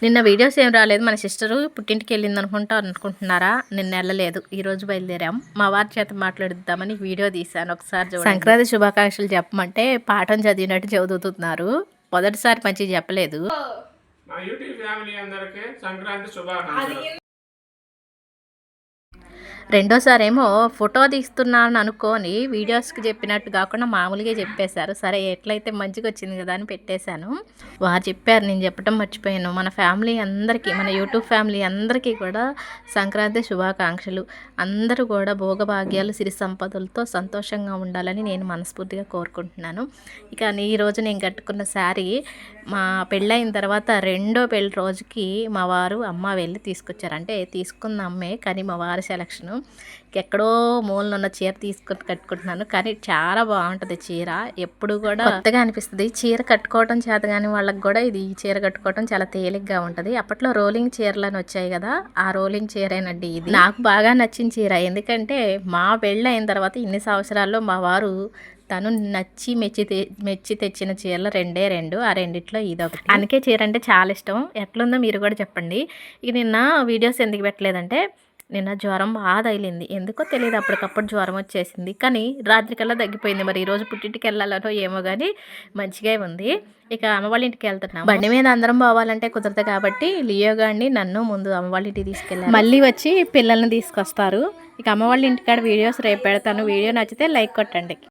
నిన్న వీడియోస్ ఏం రాలేదు. మన సిస్టరు పుట్టింటికి వెళ్ళింది అనుకుంటున్నారా? నిన్న వెళ్ళలేదు. ఈరోజు బయలుదేరాం. మా వారి చేత మాట్లాడుద్దామని వీడియో తీశాను. ఒకసారి చూడండి. సంక్రాంతి శుభాకాంక్షలు చెప్పమంటే పాఠం చదివినట్టు చదువుతున్నారు. మొదటిసారి మంచిగా చెప్పలేదు. రెండోసారేమో ఫోటో తీస్తున్నాను అనుకొని వీడియోస్కి చెప్పినట్టు కాకుండా మామూలుగా చెప్పేశారు. సరే ఎట్లయితే మంచిగా వచ్చింది కదా అని పెట్టేశాను. వారు చెప్పారు, నేను చెప్పడం మర్చిపోయాను. మన ఫ్యామిలీ అందరికీ, మన యూట్యూబ్ ఫ్యామిలీ అందరికీ కూడా సంక్రాంతి శుభాకాంక్షలు. అందరూ కూడా భోగభాగ్యాలు సిరి సంపదలతో సంతోషంగా ఉండాలని నేను మనస్ఫూర్తిగా కోరుకుంటున్నాను. ఇక ఈరోజు నేను కట్టుకున్న శారీ మా పెళ్ళైన తర్వాత రెండో పెళ్ళి రోజుకి మా వారు అమ్మ వెళ్ళి తీసుకొచ్చారు. అంటే తీసుకున్న అమ్మే, కానీ మా వారి సెలక్షను. ఎక్కడో మూలనున్న చీర తీసుకొని కట్టుకుంటున్నాను. కానీ చాలా బాగుంటుంది చీర. ఎప్పుడు కూడా కొత్తగా అనిపిస్తుంది. చీర కట్టుకోవడం చేత కానీ వాళ్ళకి కూడా ఈ చీర కట్టుకోవడం చాలా తేలిగ్గా ఉంటుంది. అప్పట్లో రోలింగ్ చీరలని వచ్చాయి కదా, ఆ రోలింగ్ చీరేనండి ఇది. నాకు బాగా నచ్చిన చీర. ఎందుకంటే మా పెళ్ళి అయిన తర్వాత ఇన్ని సంవత్సరాల్లో మా వారు తను నచ్చి మెచ్చి తెచ్చిన చీరలు రెండు. ఆ రెండిట్లో ఇదొకటి. అందుకే చీర అంటే చాలా ఇష్టం. ఎట్లుందో మీరు కూడా చెప్పండి. ఇక నిన్న వీడియోస్ ఎందుకు పెట్టలేదంటే, నిన్న జ్వరం బాగా తగిలింది. ఎందుకో తెలియదు, అప్పటికప్పుడు జ్వరం వచ్చేసింది. కానీ రాత్రికల్లా తగ్గిపోయింది. మరి ఈరోజు పుట్టింటికి వెళ్ళాలనో ఏమో కానీ మంచిగా ఉంది. ఇక అమ్మ వాళ్ళ ఇంటికి వెళ్తున్నాం. బండి మీద అందరం పోవాలంటే కుదరదు కాబట్టి లియో గారిని నన్ను ముందు అమ్మ వాళ్ళ ఇంటికి తీసుకెళ్ళారు. మళ్ళీ వచ్చి పిల్లల్ని తీసుకొస్తారు. ఇక అమ్మ వాళ్ళ ఇంటికాడ వీడియోస్ రేపు పెడతాను. వీడియో నచ్చితే లైక్ కొట్టండి.